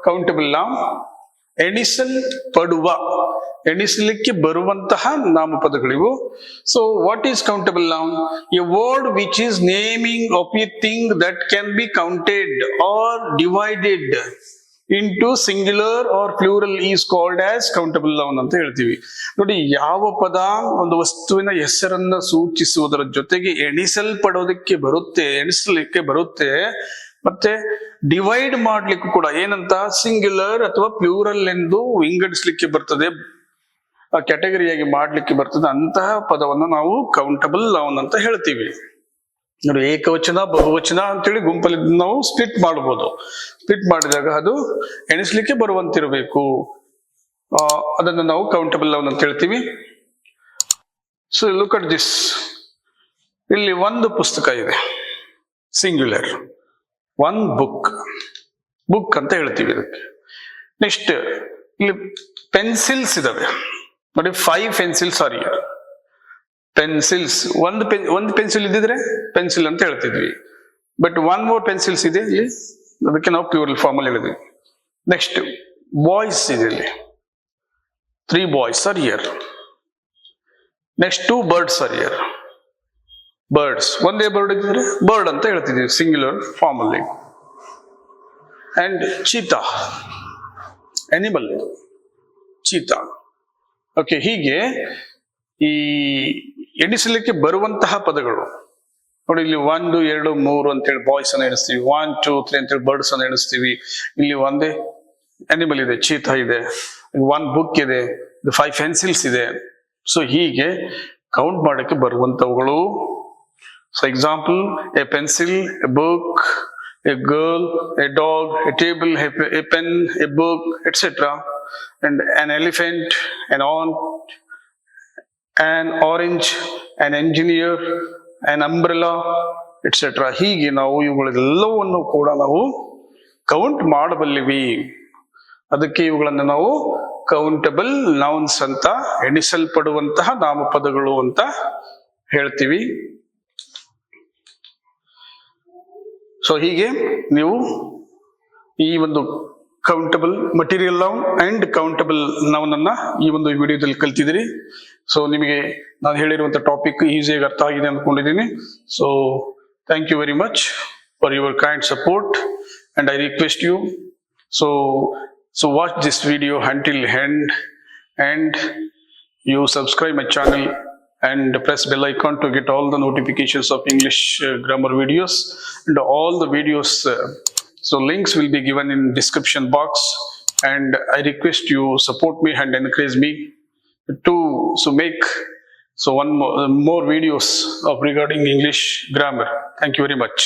Countable noun. ಎಣಿಸಲ್ಪಡುವ, ಎಣಿಸಲಿಕ್ಕೆ ಬರುವಂತಹ ನಾಮಪದಗಳಿವು. So what is countable noun? A word which is naming of a thing that can be counted or divided into singular or plural is called as countable noun ಅಂತ ಹೇಳ್ತೀವಿ. ನೋಡಿ, ಯಾವ ಪದ ಒಂದು ವಸ್ತುವಿನ ಹೆಸರನ್ನ ಸೂಚಿಸುವುದರ ಜೊತೆಗೆ ಎಣಿಸಲ್ಪಡೋದಕ್ಕೆ ಬರುತ್ತೆ, ಎಣಿಸಲಿಕ್ಕೆ ಬರುತ್ತೆ, ಮತ್ತೆ ಡಿವೈಡ್ ಮಾಡ್ಲಿಕ್ಕೂ ಕೂಡ ಏನಂತ ಸಿಂಗ್ಯುಲರ್ ಅಥವಾ ಪ್ಲೂರಲ್ ಎಂದು ವಿಂಗಡಿಸ್ಲಿಕ್ಕೆ ಬರ್ತದೆ, ಕ್ಯಾಟಗರಿಯಾಗಿ ಮಾಡ್ಲಿಕ್ಕೆ ಬರ್ತದೆ, ಅಂತಹ ಪದವನ್ನು ನಾವು ಕೌಂಟಬಲ್ ನೌನ್ ಅಂತ ಹೇಳ್ತೀವಿ. ನೋಡಿ, ಏಕವಚನ ಬಹುವಚನ ಅಂತೇಳಿ ಗುಂಪಲ್ಲಿ ನಾವು ಸ್ಪ್ಲಿಟ್ ಮಾಡಬಹುದು. ಸ್ಪ್ಲಿಟ್ ಮಾಡಿದಾಗ ಅದು ಎಣಿಸ್ಲಿಕ್ಕೆ ಬರುವಂತಿರಬೇಕು, ಅದನ್ನು ನಾವು ಕೌಂಟಬಲ್ ನೌನ್ ಅಂತ ಹೇಳ್ತೀವಿ. So look at this. ಇಲ್ಲಿ ಒಂದು ಪುಸ್ತಕ ಇದೆ, ಸಿಂಗ್ಯುಲರ್. ಒನ್ ಬುಕ್, ಬುಕ್ ಅಂತ ಹೇಳ್ತೀವಿ ಇದಕ್ಕೆ. ನೆಕ್ಸ್ಟ್ ಇಲ್ಲಿ ಪೆನ್ಸಿಲ್ಸ್ ಇದಾವೆ ನೋಡಿ, 5 ಪೆನ್ಸಿಲ್ಸ್ ಆರ್ ಹಿಯರ್. ಪೆನ್ಸಿಲ್ಸ್, ಒಂದು ಪೆನ್ಸಿಲ್ ಇದ್ದಿದ್ರೆ ಪೆನ್ಸಿಲ್ ಅಂತ ಹೇಳ್ತಿದ್ವಿ. ಬಟ್ 1 more ಪೆನ್ಸಿಲ್ಸ್ ಇದೆ ಇಲ್ಲಿ, ಅದಕ್ಕೆ ನಾವು ಪ್ಲೂರಲ್ ಫಾರ್ಮ್ ಅಲ್ಲಿ ಹೇಳಿದ್ವಿ. ನೆಕ್ಸ್ಟ್ ಬಾಯ್ಸ್ ಇದೆ ಇಲ್ಲಿ, 3 boys are here. Next 2 birds are here. Birds, ಒಂದೇ ಬರ್ಡ್ ಇದ್ದಿದ್ರೆ ಬರ್ಡ್ ಅಂತ ಹೇಳ್ತಿದ್ವಿ ಸಿಂಗ್ಯುಲರ್ ಫಾರ್ಮ್ ಅಲ್ಲಿ. And cheetah, animal, cheetah. Okay, ಹೀಗೆ ಈ ಎಣಿಸಲಿಕ್ಕೆ ಬರುವಂತಹ ಪದಗಳು ನೋಡಿ. ಇಲ್ಲಿ 1, 2, 3 ಅಂತೇಳಿ ಬಾಯ್ಸ್ ಅನ್ನ ಎಣಿಸ್ತೀವಿ, 1, 2, 3 ಅಂತೇಳಿ ಬರ್ಡ್ಸ್ ಅನ್ನ ಎಣಿಸ್ತೀವಿ. ಇಲ್ಲಿ ಒಂದೇ ಅನಿಮಲ್ ಇದೆ, ಚೀತಾ ಇದೆ, 1 ಬುಕ್ ಇದೆ, 5 ಪೆನ್ಸಿಲ್ಸ್ ಇದೆ. ಸೊ ಹೀಗೆ ಕೌಂಟ್ ಮಾಡಕ್ಕೆ ಬರುವಂತವುಗಳು. So example, a pencil, a book, a girl, a dog, a table, a pen, a book, etc. And an elephant, an ant, an orange, an engineer, an umbrella, etc. ಹೀಗೆ ನಾವು ಇವುಗಳೆಲ್ಲವನ್ನು ಕೂಡ ನಾವು count ಮಾಡಬಲ್ಲಿವಿ. ಅದಕ್ಕೆ ಇವುಗಳನ್ನು ನಾವು countable nouns ಅಂತ, ಎಣಿಸಲ್ಪಡುವಂತಹ ನಾಮಪದಗಳು ಅಂತ ಹೇಳ್ತೀವಿ. ಸೊ ಹೀಗೆ ನೀವು ಈ ಒಂದು countable material noun and countable noun ಅನ್ನ ಈ ಒಂದು ವಿಡಿಯೋದಲ್ಲಿ ಕಲ್ತಿದ್ದೀರಿ. ಸೊ ನಿಮಗೆ ನಾನು ಹೇಳಿರುವಂತ ಟಾಪಿಕ್ ಈಸಿಯಾಗಿ ಅರ್ಥ ಆಗಿದೆ ಅಂದ್ಕೊಂಡಿದ್ದೀನಿ. So thank you very much for your kind support and I request you so watch this video until end and you subscribe my channel and press bell icon to get all the notifications of English grammar videos and all the videos. So links will be given in description box, and I request you support me and encourage me to make one more videos of regarding English grammar. Thank you very much.